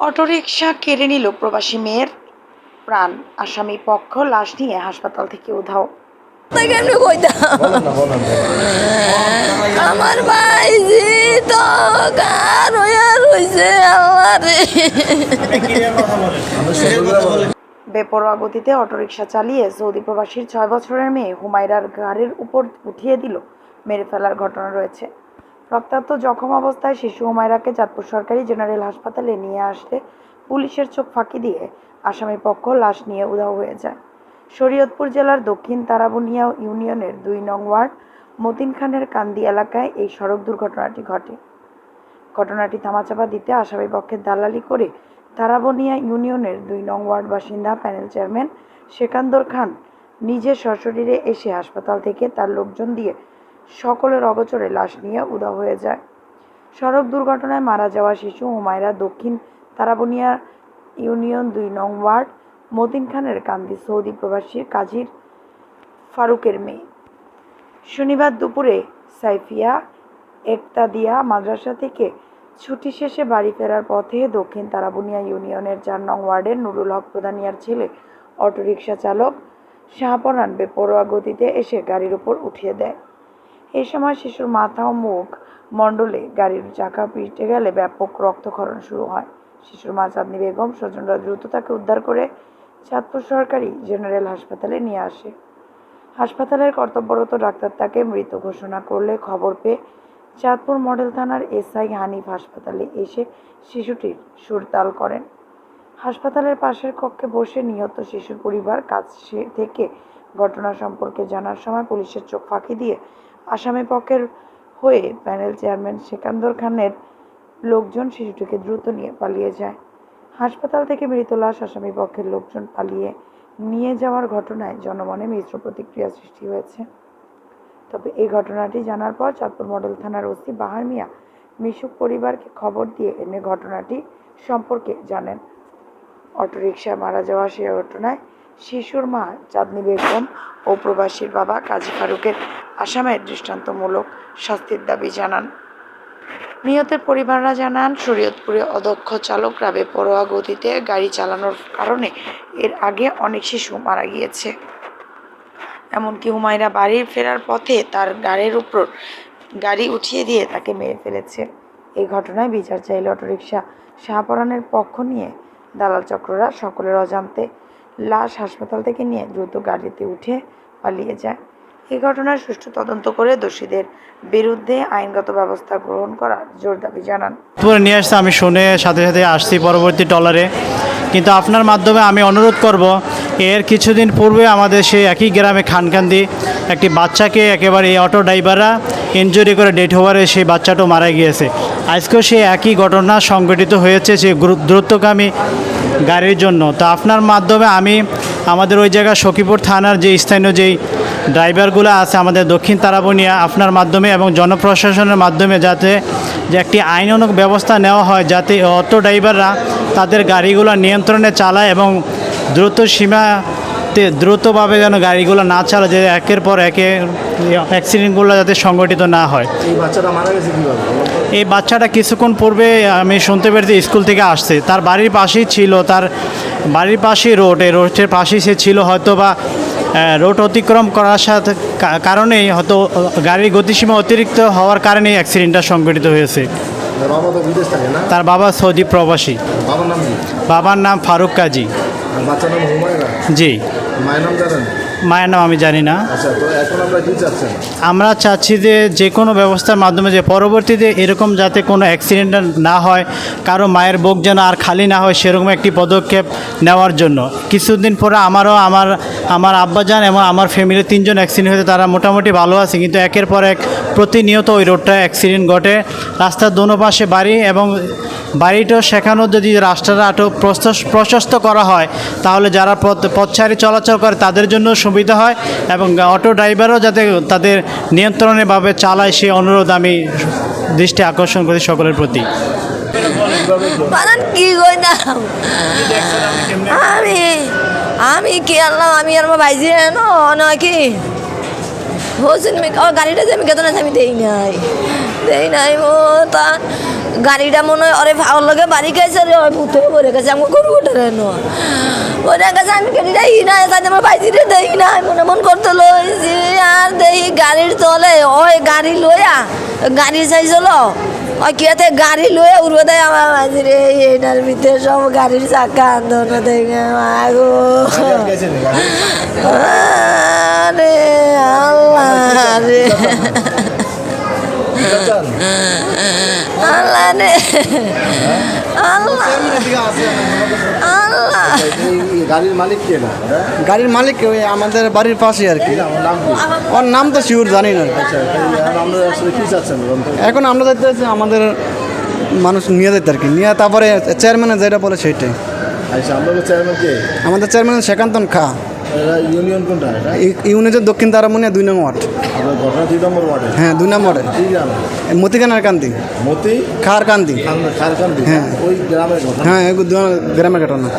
Autorickshaw কেড়ে নিল প্রবাসী মেয়ের প্রাণ, আসামি পক্ষ লাশ নিয়ে হাসপাতাল থেকে উধাও। আমার ভাই তো কার হইছে বেপরোয়া গতিতে অটোরিকশা চালিয়ে সৌদি প্রবাসীর 6 বছরের মেয়ে হুমায়রার গাড়ির উপর উঠিয়ে দিল, মেরে ফেলার ঘটনা রয়েছে। রক্তাক্ত জখম অবস্থায় শিশু হুমায়রাকে চাঁদপুর সরকারি জেনারেল হাসপাতালে নিয়ে আসলে পুলিশের চোখ ফাঁকি দিয়ে আসামি পক্ষ লাশ নিয়ে উধাও হয়ে যায়। শরীয়তপুর জেলার দক্ষিণ তারাবুনিয়া ইউনিয়নের 2 নং ওয়ার্ড মতিন খানের কান্দি এলাকায় এই সড়ক দুর্ঘটনাটি ঘটে। ঘটনাটি ধামাচাপা দিতে আসামি পক্ষের দালালি করে তারাবুনিয়া ইউনিয়নের 2 নং ওয়ার্ড বাসিন্দা প্যানেল চেয়ারম্যান সেকান্দর খান নিজে সশরীরে এসে হাসপাতাল থেকে তার লোকজন দিয়ে সকলের অগোচরে লাশ নিয়ে উধাও হয়ে যায়। সড়ক দুর্ঘটনায় মারা যাওয়া শিশু হুমায়রা দক্ষিণ তারাবুনিয়া ইউনিয়ন 2 নং ওয়ার্ড মতিন খানের কান্দি সৌদি প্রবাসী কাজীর ফারুকের মেয়ে। শনিবার দুপুরে সাইফিয়া একতাদিয়া মাদ্রাসা থেকে ছুটি শেষে বাড়ি ফেরার পথে দক্ষিণ তারাবুনিয়া ইউনিয়নের 4 নং ওয়ার্ডের নুরুল হক প্রধানিয়ার ছেলে অটোরিকশা চালক শাহপরান বেপরোয়া গতিতে এসে গাড়ির উপর উঠিয়ে দেয়। এই সময় শিশুর মাথা ও মুখ মণ্ডলে গাড়ির চাকা পিটে গেলে ব্যাপক রক্তক্ষরণ শুরু হয়। শিশুর মা চাঁদনী বেগম স্বজনরা দ্রুত তাকে উদ্ধার করে চাঁদপুর সরকারি জেনারেল হাসপাতালে নিয়ে আসে। হাসপাতালের কর্তব্যরত ডাক্তার তাকে মৃত ঘোষণা করলে খবর পেয়ে চাঁদপুর মডেল থানার এসআই হানিফ হাসপাতালে এসে শিশুটির সুরতাল করেন। হাসপাতালের পাশের কক্ষে বসে নিহত শিশুর পরিবার কাছ থেকে ঘটনা সম্পর্কে জানার সময় পুলিশের চোখ ফাঁকি দিয়ে আসামি পক্ষের হয়ে প্যানেল চেয়ারম্যান সেকান্দর খানের লোকজন শিশুটিকে দ্রুত নিয়ে পালিয়ে যায়। হাসপাতাল থেকে মৃত লাশ আসামি পক্ষের লোকজন পালিয়ে নিয়ে যাওয়ার ঘটনায় জনমনে মিশ্র প্রতিক্রিয়া সৃষ্টি হয়েছে। তবে এই ঘটনাটি জানার পর চাঁদপুর মডেল থানার ওসি বাহার মিয়া মিশুক পরিবারকে খবর দিয়ে এনে ঘটনাটি সম্পর্কে জানেন। অটোরিকশায় মারা যাওয়া সে ঘটনায় শিশুর মা চাঁদনী বেগম ও প্রবাসীর বাবা কাজী ফারুকের আসামের দৃষ্টান্তমূলক শাস্তির দাবি জানান। নিহতের পরিবাররা জানান, শরীয়তপুরে অদক্ষ চালকরা বেপরোয়া গতিতে গাড়ি চালানোর কারণে এর আগে অনেক শিশু মারা গিয়েছে। এমনকি হুমায়রা বাড়ির ফেরার পথে তার গাড়ির উপর গাড়ি উঠিয়ে দিয়ে তাকে মেরে ফেলেছে। এই ঘটনায় বিচার চাইলে অটোরিকশা শাহপরানের পক্ষ নিয়ে দালাল চক্ররা সকলের অজান্তে লাশ হাসপাতাল থেকে নিয়ে দ্রুত গাড়িতে উঠে পালিয়ে যায়। এই ঘটনার সুষ্ঠু তদন্ত করে দোষীদের বিরুদ্ধে আইনগত ব্যবস্থা গ্রহণ করার জোর দাবি জানান। নিয়ে আসছে, আমি শুনে সাথে সাথে আসছি পরবর্তী টলারে, কিন্তু আপনার মাধ্যমে আমি অনুরোধ করব, এর কিছুদিন পূর্বে আমাদের সেই একই গ্রামে খানকান্দি একটি বাচ্চাকে একেবারে এই অটো ড্রাইভাররা ইনজুরি করে ডেড হওয়ারে সেই বাচ্চাটাও মারা গিয়েছে। আজকেও সেই একই ঘটনা সংঘটিত হয়েছে সেই দ্রুতগামী গাড়ির জন্য। তো আপনার মাধ্যমে আমি আমাদের ওই জায়গা সখীপুর থানার যে স্থানীয় যেই ড্রাইভারগুলো আছে আমাদের দক্ষিণ তারাবুনিয়া, আপনার মাধ্যমে এবং জনপ্রশাসনের মাধ্যমে যাতে যে একটি আইনানুগ ব্যবস্থা নেওয়া হয়, যাতে অটো ড্রাইভাররা তাদের গাড়িগুলো নিয়ন্ত্রণে চালায় এবং দ্রুতভাবে যেন গাড়িগুলো না চালায়, যে একের পর একে অ্যাক্সিডেন্টগুলো যাতে সংঘটিত না হয়। এই বাচ্চাটা মারা গেছে কীভাবে? এই বাচ্চাটা কিছুক্ষণ পূর্বে আমি শুনতে পেরেছি স্কুল থেকে আসছে, তার বাড়ির পাশেই ছিল, তার বাড়ির পাশেই রোড, এই রোডের পাশেই সে ছিল, হয়তো বা রোড অতিক্রম করার সাথে কারণেই হয়তো গাড়ির গতিসীমা অতিরিক্ত হওয়ার কারণেই অ্যাক্সিডেন্টটা সংঘটিত হয়েছে। বাবা তো বিদেশ থাকে না? তার বাবা সৌদি প্রবাসী। বাবার নাম কি? বাবার নাম ফারুক কাজী। বাচ্চার নাম হুমায়রা? জি। মায়ের নাম জানেন? মায়ের নাম আমি জানি না। আচ্ছা, তো এখন আমরা কি চাচ্ছেন? আমরা চাচ্ছি যে কোনো ব্যবস্থার মাধ্যমে যে পরবর্তীতে এরকম যাতে কোনো অ্যাক্সিডেন্ট না হয়, কারো মায়ের বুক যেন আর খালি না হয়, সেরকম একটি পদক্ষেপ নেওয়ার জন্য। কিছুদিন পরে আমার আব্বাজান এবং আমার ফ্যামিলির 3 জন অ্যাক্সিডেন্ট হয়েছে, তারা মোটামুটি ভালো আছে, কিন্তু একের পর এক প্রতিনিয়ত ওই রোডটা অ্যাক্সিডেন্ট ঘটে। রাস্তার দোনো পাশে বাড়ি, এবং বাড়িটাও সেখানেও যদি রাস্তাটা আরও প্রশস্ত করা হয় তাহলে যারা পথচারী চলাচল করে তাদের জন্য সুবিধা হয়, এবং অটো ড্রাইভারও যাতে তাদের নিয়ন্ত্রণেভাবে চালায় সেই অনুরোধ আমি দৃষ্টি আকর্ষণ করি সকলের প্রতি। আমি কি আনলাম, আমি আর আমার ভাইজি নাকি বলছেন গাড়িটা যে আমি কেতন আমি দেই নাই দেই নাই ও তা গাড়িটা মনে হয় ওরে ভাওয়ার লগে বাড়ি খাইছে রে ওই ভূতে পড়ে গেছে আমাকে গরু ওঠে রেন ওরা কাছে আমি গাড়িটা নাই তাই আমার বাইজিরে দেই নাই মনে মন করতে লইছি আর দেই গাড়ির তলে ওই গাড়ি লইয়া গাড়ি চাইছিল ওই কিয়াতে গাড়ি লইয়া উড়বে দেয় আমার বাইজিরে এইটার ভিতরে সব গাড়ির চাকা আন্দোলন দেখে মাগো আরে আল্লাহ রে আল্লাহ রে আল্লাহ আল্লাহ গাড়ির মালিক কে না গাড়ির মালিক ওই আমাদের বাড়ির পাশে আর কি আমার নাম কি ওর নাম তো শিওর জানি না আচ্ছা আমরা আসলে কি চাচ্ছেন এখন আমরা যাইতে আমাদের মানুষ নিয়ে যেতে আর কি নিয়ে তারপরে চেয়ারম্যানে যেটা বলে সেইটাই আচ্ছা আমরা চেয়ারম্যান কে আমাদের চেয়ারম্যান সেকান্তন খা ইউনিয়ন কোনটা এটা ইউনিটের দক্ষিণ তারামুনিয়া 2 নং ওয়ার্ড আপনার ঘটনা 2 নম্বর ওয়ার্ডে হ্যাঁ 2 নম্বরে কি গ্রাম মতিকানার কান্দি মতি খার কান্দি খারকান্দি হ্যাঁ। ওই গ্রামের ঘটনা হ্যাঁ গ্রামের ঘটনা